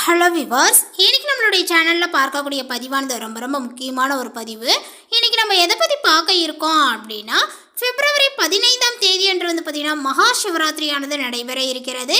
Hello viewers, இன்னைக்கு நம்மளுடைய சேனலில் பார்க்கக்கூடிய பதிவானது ரொம்ப ரொம்ப முக்கியமான ஒரு பதிவு. இன்னைக்கு நம்ம எதை பற்றி பார்க்க இருக்கோம் அப்படின்னா, பிப்ரவரி 15ஆம் தேதி அன்று பார்த்தீங்கன்னா மகா சிவராத்திரியானது நடைபெற இருக்கிறது.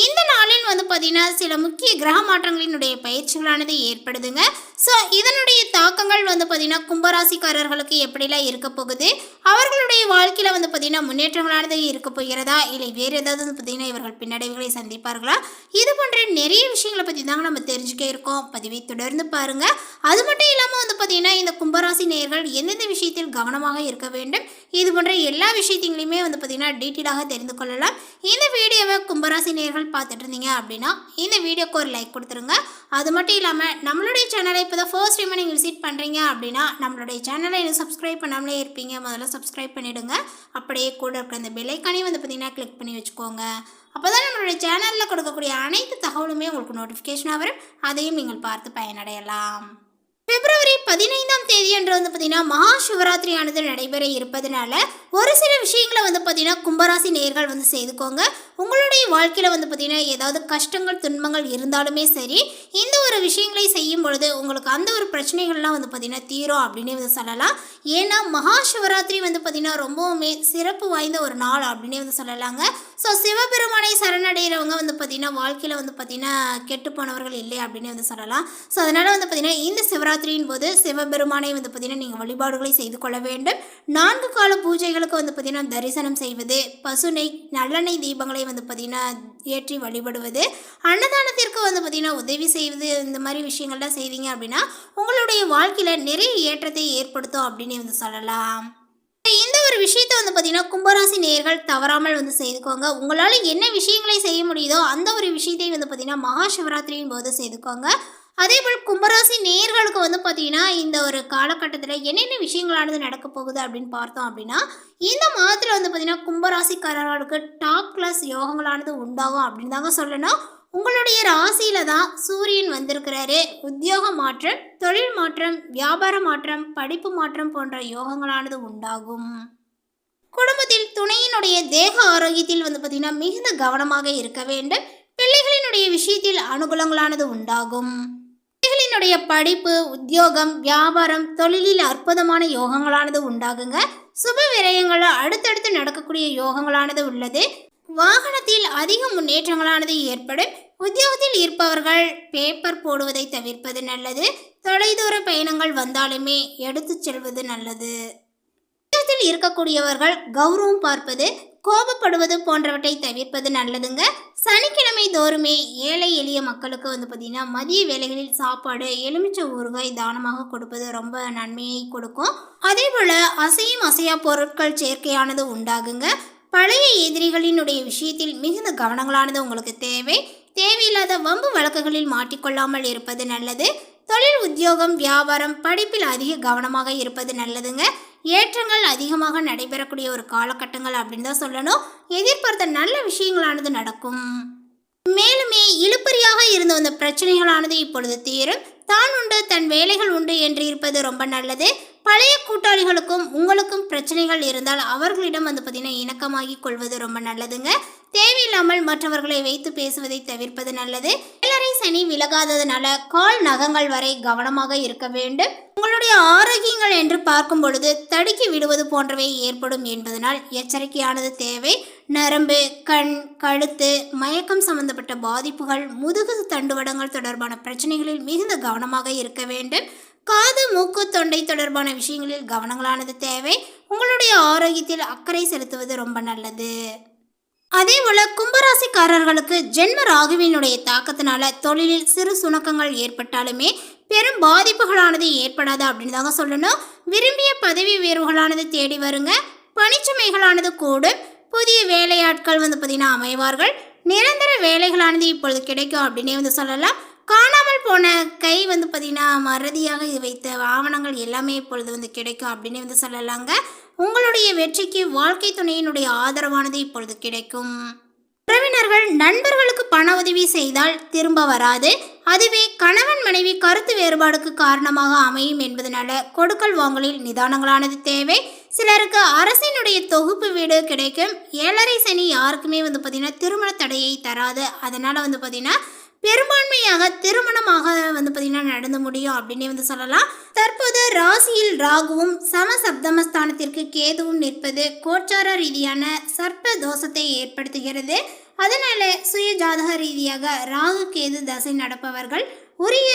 இந்த நாளில் பார்த்தீங்கன்னா சில முக்கிய கிரக மாற்றங்களினுடைய பயிற்சிகளானது ஏற்படுதுங்க. ஸோ இதனுடைய தாக்கங்கள் பார்த்தீங்கன்னா கும்பராசிக்காரர்களுக்கு எப்படிலாம் இருக்க போகுது, அவர்களுடைய வாழ்க்கையில் பார்த்தீங்கன்னா முன்னேற்றங்களானது இருக்க போகிறதா, இல்லை வேறு ஏதாவது பார்த்தீங்கன்னா இவர்கள் பின்னடைவுகளை சந்திப்பார்களா, இது போன்ற நிறைய விஷயங்களை பற்றி தாங்க நம்ம தெரிஞ்சுக்க இருக்கோம். பதிவை தொடர்ந்து பாருங்கள். அது மட்டும் இல்லாமல் பார்த்தீங்கன்னா இந்த கும்பராசி நேயர்கள் எந்தெந்த விஷயத்தில் கவனமாக இருக்க வேண்டும், இது போன்ற எல்லா விஷயத்தையுமே பார்த்தீங்கன்னா டீட்டெயிலாக தெரிந்து கொள்ளலாம். இந்த வீடியோவை கும்பராசி நேயர்கள் பார்த்துட்டு இருந்தீங்க அப்படின்னா இந்த வீடியோக்கு ஒரு லைக் கொடுத்துருங்க. அது மட்டும் இல்லாமல் நம்மளுடைய சேனலை இப்போ தான் ஃபர்ஸ்ட் டைம் நீங்கள் விசிட் பண்ணுறீங்க அப்படின்னா நம்மளுடைய சேனலை எனக்கு சப்ஸ்கிரைப் பண்ணாமலே இருப்பீங்க, முதல்ல சப்ஸ்கிரைப் பண்ணிவிடுங்க. அப்படியே கூட இருக்கிற அந்த பெல் ஐக்கானையும் பார்த்தீங்கன்னா கிளிக் பண்ணி வச்சுக்கோங்க. அப்போ தான் நம்மளுடைய சேனலில் கொடுக்கக்கூடிய அனைத்து தகவலுமே உங்களுக்கு நோட்டிஃபிகேஷனாக வரும், அதையும் நீங்கள் பார்த்து பயனடையலாம். பிப்ரவரி 15ஆம் தேதி அன்று பார்த்தீங்கன்னா மகா சிவராத்திரியானது நடைபெற இருப்பதனால ஒரு சில விஷயங்களை பார்த்தீங்கன்னா கும்பராசி நேயர்கள் செய்துக்கோங்க. உங்களுடைய வாழ்க்கையில் பார்த்தீங்கன்னா ஏதாவது கஷ்டங்கள் துன்பங்கள் இருந்தாலுமே சரி, இந்த ஒரு விஷயங்களை செய்யும் பொழுது உங்களுக்கு அந்த ஒரு பிரச்சனைகள்லாம் பார்த்தீங்கன்னா தீரும் அப்படின்னு சொல்லலாம். ஏன்னா மகா சிவராத்திரி பார்த்தீங்கன்னா ரொம்பவுமே சிறப்பு வாய்ந்த ஒரு நாள் அப்படின்னு சொல்லலாங்க. ஸோ சிவபெருமானை சரணடைகிறவங்க பார்த்தீங்கன்னா வாழ்க்கையில் பார்த்தீங்கன்னா கெட்டு போனவர்கள் இல்லை அப்படின்னு சொல்லலாம். ஸோ அதனால் பார்த்தீங்கன்னா இந்த சிவராத்திரியின் போது சிவபெருமானை பார்த்தீங்கன்னா நீங்கள் வழிபாடுகளை செய்து கொள்ள வேண்டும். 4 கால பூஜைகளுக்கு பார்த்தீங்கன்னா தரிசனம் செய்வது, பசுனை நல்லெண்ணெய் தீபங்களை பார்த்தீங்கன்னா ஏற்றி வழிபடுவது, அன்னதானத்திற்கு பார்த்தீங்கன்னா உதவி செய்வது, இந்த மாதிரி விஷயங்கள்லாம் செய்தீங்க அப்படின்னா உங்களுடைய வாழ்க்கையில் நிறைய ஏற்றத்தை ஏற்படுத்தும் அப்படின்னு சொல்லலாம். இந்த ஒரு விஷயத்தை பார்த்தீங்கன்னா கும்பராசி நேயர்கள் தவறாமல் செய்துக்கோங்க. உங்களால் என்ன விஷயங்களை செய்ய முடியுதோ அந்த ஒரு விஷயத்தை பார்த்தீங்கன்னா மகா சிவராத்திரியின் போது செய்துக்கோங்க. அதே போல் கும்பராசி நேயர்களுக்கு பார்த்தீங்கன்னா இந்த ஒரு காலகட்டத்தில் என்னென்ன விஷயங்களானது நடக்க போகுது அப்படின்னு பார்த்தோம் அப்படின்னா, இந்த மாதத்தில் பார்த்தீங்கன்னா கும்பராசிக்காரர்களுக்கு டாப் கிளாஸ் யோகங்களானது உண்டாகும் அப்படின்னு தாங்க சொல்லணும். உங்களுடைய ராசியில தான் சூரியன் வந்திருக்கிறாரு. உத்தியோக மாற்றம், தொழில் மாற்றம், வியாபார மாற்றம், படிப்பு மாற்றம் போன்ற யோகங்களானது உண்டாகும். குடும்பத்தில் துணையினுடைய தேக ஆரோக்கியத்தில் பார்த்தீங்கன்னா மிகுந்த கவனமாக இருக்க வேண்டும். பிள்ளைகளினுடைய விஷயத்தில் அனுகூலங்களானது உண்டாகும். பிள்ளைகளினுடைய படிப்பு, உத்தியோகம், வியாபாரம், தொழிலில் அற்புதமான யோகங்களானது உண்டாகுங்க. சுப விரயங்கள் அடுத்தடுத்து நடக்கக்கூடிய யோகங்களானது உள்ளது. வாகனத்தில் அதிக முன்னேற்றங்களானது ஏற்படும். உத்தியோகத்தில் இருப்பவர்கள் பேப்பர் போடுவதை தவிர்ப்பது நல்லது. தொலைதூர பயணங்கள் வந்தாலுமே எடுத்து செல்வது நல்லது. உத்தியோகத்தில் இருக்கக்கூடியவர்கள் கௌரவம் பார்ப்பது, கோபப்படுவது போன்றவற்றை தவிர்ப்பது நல்லதுங்க. சனிக்கிழமை தோறுமே ஏழை எளிய மக்களுக்கு பார்த்தீங்கன்னா மதிய வேளைகளில் சாப்பாடு, எலுமிச்சை ஊறுகாய் தானமாக கொடுப்பது ரொம்ப நன்மையை கொடுக்கும். அதே போல் அசையும் அசையா பொருட்கள் சேர்க்கையானது உண்டாகுங்க. பழைய எதிரிகளினுடைய விஷயத்தில் மிகுந்த கவனங்களானது உங்களுக்கு தேவை. தேவையில்லாத வம்பு வழக்குகளில் மாட்டிக்கொள்ளாமல் இருப்பது நல்லது. தொழில், உத்தியோகம், வியாபாரம், படிப்பில் அதிக கவனமாக இருப்பது நல்லதுங்க. ஏற்றங்கள் அதிகமாக நடைபெறக்கூடிய ஒரு காலகட்டங்கள் அப்படின்னு தான் சொல்லணும். எதிர்பார்த்த நல்ல விஷயங்களானது நடக்கும். மேலுமே இழுப்பறியாக இருந்த அந்த பிரச்சனைகளானது இப்பொழுது தீரும். தான் உண்டு தன் வேலைகள் உண்டு என்று இருப்பது ரொம்ப நல்லது. பழைய கூட்டாளிகளுக்கும் உங்களுக்கும் பிரச்சனைகள் இருந்தால் அவர்களிடம் பார்த்தீங்கன்னா இணக்கமாகி கொள்வது ரொம்ப நல்லதுங்க. தேவையில்லாமல் மற்றவர்களை வைத்து பேசுவதை தவிர்ப்பது நல்லது. ஏழரை சனி விலகாததுனால கால் நகங்கள் வரை கவனமாக இருக்க வேண்டும். உங்களுடைய ஆரோக்கியங்கள் என்று பார்க்கும் பொழுது தடுக்கி விடுவது போன்றவை ஏற்படும் என்பதனால் எச்சரிக்கையானது தேவை. நரம்பு, கண், கழுத்து, மயக்கம் சம்பந்தப்பட்ட பாதிப்புகள், முதுகு தண்டுவடங்கள் தொடர்பான பிரச்சனைகளில் மிகுந்த கவனமாக இருக்க வேண்டும். காது, மூக்கு, தொண்டை தொடர்பான விஷயங்களில் கவனங்களானது தேவை. உங்களுடைய ஆரோக்கியத்தில் அக்கறை செலுத்துவது ரொம்ப நல்லது. அதே போல கும்பராசிக்காரர்களுக்கு ஜென்ம ராகுவினுடைய தாக்கத்தினால தொழிலில் சிறு சுணக்கங்கள் ஏற்பட்டாலுமே பெரும் பாதிப்புகளானது ஏற்படாது அப்படின்னு தாங்க சொல்லணும். விரும்பிய பதவி உயர்வுகளானது தேடி வருங்க. பணிச்சுமைகளானது கூடும். புதிய வேலையாட்கள் பார்த்தீங்கன்னா அமைவார்கள். நிரந்தர வேலைகளானது இப்பொழுது கிடைக்கும் அப்படின்னே சொல்லலாம். காணாமல் போன கை பார்த்தீங்கன்னா மறதியாக வைத்த ஆவணங்கள் எல்லாமே இப்பொழுது கிடைக்கும் அப்படின்னு சொல்லலாங்க. உங்களுடைய வெற்றிக்கு வாழ்க்கை துணையினுடைய ஆதரவானது இப்பொழுது கிடைக்கும். உறவினர்கள் நண்பர்களுக்கு பண உதவி செய்தால் திரும்ப வராது. அதுவே கணவன் மனைவி கருத்து வேறுபாடுக்கு காரணமாக அமையும் என்பதனால கொடுக்கல் வாங்கலில் நிதானங்களானது தேவை. சிலருக்கு அரசினுடைய தொகுப்பு வீடு கிடைக்கும். ஏழரை சனி யாருக்குமே பார்த்தீங்கன்னா திருமண தடையை தராது. அதனால் பார்த்தீங்கன்னா பெரும்பான்மையாக திருமணமாக பார்த்திங்கன்னா நடந்து முடியும் அப்படின்னே சொல்லலாம். தற்போது ராசியில் ராகுவும் சமசப்தமஸ்தானத்திற்கு கேதுவும் நிற்பது கோச்சார ரீதியான சர்ப்ப தோஷத்தை ஏற்படுத்துகிறது. அதனால சுய ஜாதக ரீதியாக ராகு கேது தசை நடப்பவர்கள் உரிய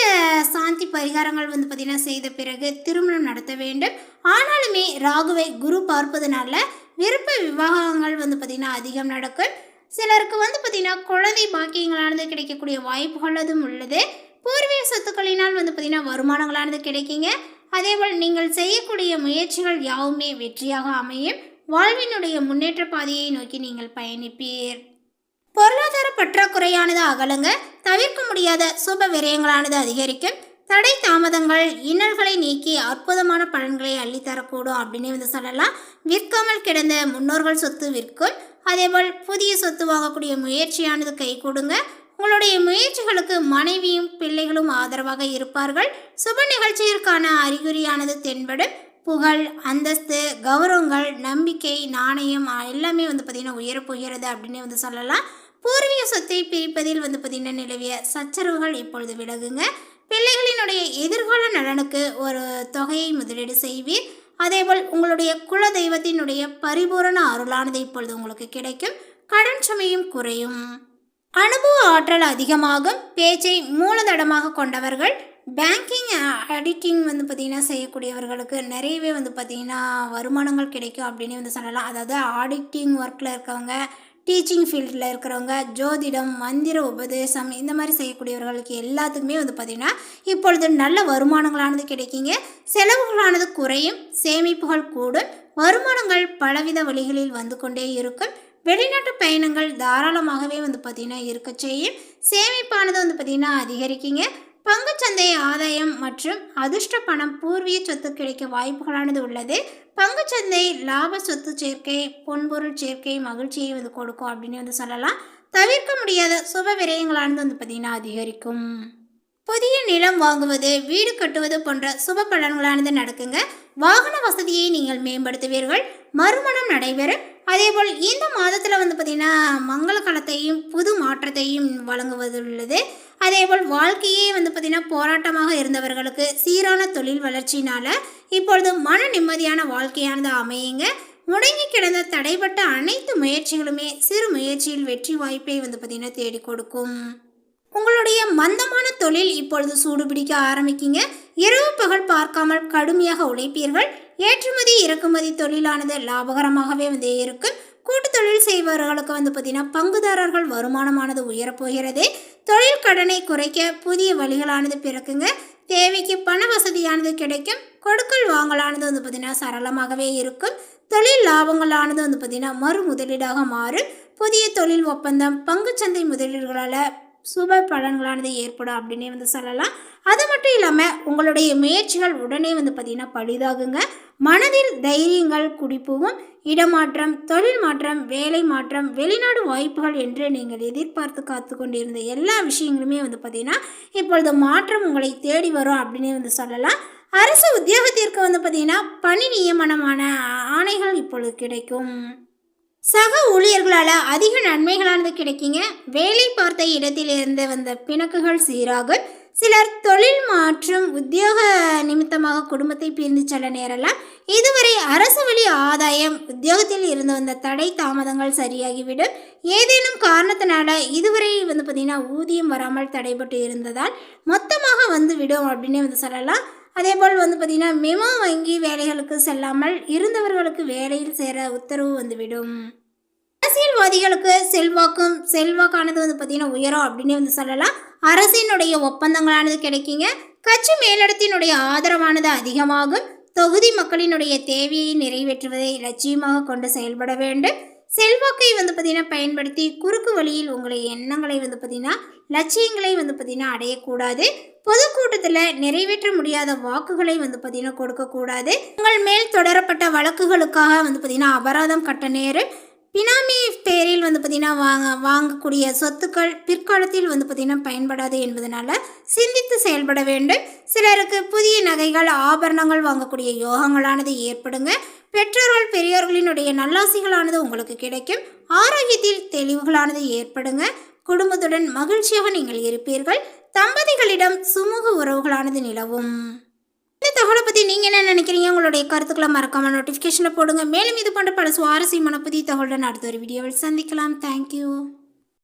சாந்தி பரிகாரங்கள் பார்த்திங்கன்னா செய்த பிறகு திருமணம் நடத்த வேண்டும். ஆனாலுமே ராகுவை குரு பார்ப்பதுனால விருப்ப விவாகங்கள் பார்த்திங்கன்னா அதிகம் நடக்கும். சிலருக்கு பார்த்திங்கன்னா குழந்தை பாக்கியங்களானது கிடைக்கக்கூடிய வாய்ப்புகளும் உள்ளது. பூர்வீக சொத்துக்களினால் பார்த்திங்கன்னா வருமானங்களானது கிடைக்குங்க. அதேபோல் நீங்கள் செய்யக்கூடிய முயற்சிகள் யாவுமே வெற்றியாக அமையும். வாழ்வினுடைய முன்னேற்ற பாதையை நோக்கி நீங்கள் பயணிப்பீர். பொருளாதார பற்றாக்குறையானது அகலுங்க. தவிர்க்க முடியாத சுப விரயங்களானது அதிகரிக்கும். தடை தாமதங்கள் இன்னல்களை நீக்கி அற்புதமான பலன்களை அள்ளித்தரக்கூடும் அப்படின்னு சொல்லலாம். விற்காமல் கிடந்த முன்னோர்கள் சொத்து விற்கும். அதேபோல் புதிய சொத்து வாங்கக்கூடிய முயற்சியானது கை கொடுங்க. உங்களுடைய முயற்சிகளுக்கு மனைவியும் பிள்ளைகளும் ஆதரவாக இருப்பார்கள். சுப நிகழ்ச்சியிற்கான அறிகுறியானது தென்படும். புகழ், அந்தஸ்து, கௌரவங்கள், நம்பிக்கை, நாணயம் எல்லாமே பார்த்திங்கன்னா உயரப்போகிறது அப்படின்னு சொல்லலாம். பூர்வீக சொத்தை பிரிப்பதில் பார்த்திங்கன்னா நிலவிய சச்சரவுகள் இப்பொழுது விலகுங்க. பிள்ளைகளினுடைய எதிர்கால நலனுக்கு ஒரு தொகையை முதலீடு செய்வீர். அதேபோல் உங்களுடைய குல தெய்வத்தினுடைய பரிபூரண அருளானது இப்பொழுது உங்களுக்கு கிடைக்கும். கடன் சுமையும் குறையும். அனுபவ ஆற்றல் அதிகமாகும். பேச்சை மூலதனமாக கொண்டவர்கள். பேங்கிங் ஆடிட்டிங் பார்த்திங்கன்னா செய்யக்கூடியவர்களுக்கு நிறையவே பார்த்திங்கன்னா வருமானங்கள் கிடைக்கும் அப்படின்னு சொல்லலாம். அதாவது ஆடிட்டிங் ஒர்க்கில் இருக்கவங்க, டீச்சிங் ஃபீல்டில் இருக்கிறவங்க, ஜோதிடம், மந்திர உபதேசம் இந்த மாதிரி செய்யக்கூடியவர்களுக்கு எல்லாத்துக்குமே பார்த்திங்கன்னா இப்பொழுது நல்ல வருமானங்களானது கிடைக்குங்க. செலவுகளானது குறையும். சேமிப்புகள் கூடும். வருமானங்கள் பலவித வழிகளில் வந்து கொண்டே இருக்கும். வெளிநாட்டு பயணங்கள் தாராளமாகவே பார்த்திங்கன்னா இருக்க செய்யும். சேமிப்பானது பார்த்திங்கன்னா அதிகரிக்குங்க. பங்குச்சந்தை ஆதாயம் மற்றும் அதிர்ஷ்ட பணம், பூர்வீக சொத்து கிடைக்க வாய்ப்புகளானது உள்ளது. பங்குச்சந்தை லாப சொத்து சேர்க்கை, பொன்பொருள் சேர்க்கை மகிழ்ச்சியை கொடுக்கும் அப்படின்னு சொல்லலாம். தவிர்க்க முடியாத சுப விரயங்களானது பார்த்திங்கன்னா அதிகரிக்கும். புதிய நிலம் வாங்குவது, வீடு கட்டுவது போன்ற சுப பலன்களானது நடக்குங்க. வாகன வசதியை நீங்கள் மேம்படுத்துவீர்கள். மறுமணம் நடைபெறும். அதேபோல் இந்த மாதத்தில் பார்த்திங்கன்னா மங்கள காலத்தையும் புது மாற்றத்தையும் வழங்குவதுள்ளது. அதேபோல் வாழ்க்கையே பார்த்திங்கன்னா போராட்டமாக இருந்தவர்களுக்கு சீரான தொழில் வளர்ச்சியினால் இப்பொழுது மன நிம்மதியான வாழ்க்கையானது அமையுங்க. முடங்கி கிடந்த தடைப்பட்ட அனைத்து முயற்சிகளுமே சிறு முயற்சியில் வெற்றி வாய்ப்பை பார்த்திங்கன்னா தேடி கொடுக்கும். உங்களுடைய மந்தமான தொழில் இப்பொழுது சூடுபிடிக்க ஆரம்பிக்குங்க. இரவு பகல் பார்க்காமல் கடுமையாக உழைப்பீர்கள். ஏற்றுமதி இறக்குமதி தொழிலானது லாபகரமாகவே இருக்கும். கூட்டு தொழில் செய்பவர்களுக்கு பார்த்திங்கன்னா பங்குதாரர்கள் வருமானமானது உயரப்போகிறது. தொழில் கடனை குறைக்க புதிய வழிகளானது பிறக்குங்க. தேவைக்கு பண வசதியானது கிடைக்கும். கொடுக்கல் வாங்கலானது பார்த்திங்கன்னா சரளமாகவே இருக்கும். தொழில் லாபங்களானது பார்த்திங்கன்னா மறு முதலீடாக மாறும். புதிய தொழில் ஒப்பந்தம், பங்குச்சந்தை முதலீடுகளால் சுப பலன்களானது ஏற்படும் அப்படின்னு சொல்லலாம். அது மட்டும் இல்லாமல் உங்களுடைய முயற்சிகள் உடனே பார்த்திங்கன்னா பழிதாகுங்க. மனதில் தைரியங்கள் குடிப்புவும். இடமாற்றம், தொழில் மாற்றம், வேலை மாற்றம், வெளிநாடு வாய்ப்புகள் என்று நீங்கள் எதிர்பார்த்து காத்து கொண்டிருந்த எல்லா விஷயங்களுமே பார்த்திங்கன்னா இப்பொழுது மாற்றம் உங்களை தேடி வரும் அப்படின்னு சொல்லலாம். அரசு உத்தியோகத்திற்கு பார்த்திங்கன்னா பணி நியமனமான ஆணைகள் இப்பொழுது கிடைக்கும். சக ஊழியர்களால் அதிக நன்மைகளானது கிடைக்குங்க. வேலை பார்த்த இடத்திலிருந்து வந்த பிணக்குகள் சீராகும். சிலர் தொழில் மற்றும் உத்தியோக நிமித்தமாக குடும்பத்தை பிரிந்து செல்ல நேரலாம். இதுவரை அரசு வழி ஆதாயம், உத்தியோகத்தில் இருந்து வந்த தடை தாமதங்கள் சரியாகிவிடும். ஏதேனும் காரணத்தினால இதுவரை பார்த்திங்கன்னா ஊதியம் வராமல் தடைபட்டு இருந்ததால் மொத்தமாக விடும் அப்படின்னு சொல்லலாம். அதேபோல் பார்த்திங்கன்னா மெமோ வங்கி வேலைகளுக்கு செல்லாமல் இருந்தவர்களுக்கு வேலையில் சேர உத்தரவு வந்துவிடும். அரசியல்வாதிகளுக்கு செல்வாக்கானது பார்த்திங்கன்னா உயரும் அப்படின்னு சொல்லலாம். அரசினுடைய ஒப்பந்தங்களானது கிடைக்குங்க. கட்சி மேலிடத்தினுடைய ஆதரவானது அதிகமாகும். தொகுதி மக்களினுடைய தேவையை நிறைவேற்றுவதை லட்சியமாக கொண்டு செயல்பட வேண்டும். செல்வாக்கை பார்த்திங்கன்னா பயன்படுத்தி குறுக்கு வழியில் உங்களுடைய எண்ணங்களை பார்த்திங்கன்னா லட்சியங்களை பார்த்திங்கன்னா அடையக்கூடாது. பொதுக்கூட்டத்தில் நிறைவேற்ற முடியாத வாக்குகளை பார்த்திங்கன்னா கொடுக்கக்கூடாது. உங்கள் மேல் தொடரப்பட்ட வழக்குகளுக்காக பார்த்திங்கன்னா அபராதம் கட்ட நேரும். பினாமி பேரில் பார்த்திங்கன்னா வாங்கக்கூடிய சொத்துக்கள் பிற்காலத்தில் பார்த்திங்கன்னா பயன்படாது என்பதனால சிந்தித்து செயல்பட வேண்டும். சிலருக்கு புதிய நகைகள், ஆபரணங்கள் வாங்கக்கூடிய யோகங்களானது ஏற்படுங்க. பெற்றோர்கள் பெரியோர்களினுடைய நல்லாசிகளானது உங்களுக்கு கிடைக்கும். ஆரோக்கியத்தில் தெளிவுகளானது ஏற்படுங்க. குடும்பத்துடன் மகிழ்ச்சியாக நீங்கள் இருப்பீர்கள். தம்பதிகளிடம் சுமூக உறவுகளானது நிலவும். இந்த தகவலை பற்றி நீங்கள் என்ன நினைக்கிறீங்க? உங்களுடைய கருத்துக்களை மறக்காமல் நோட்டிஃபிகேஷனில் போடுங்க. மேலும் இது போன்ற பல சுவாரஸ்யமான புதிய தகவலுடன் அடுத்த ஒரு வீடியோவில் சந்திக்கலாம். தேங்க்யூ.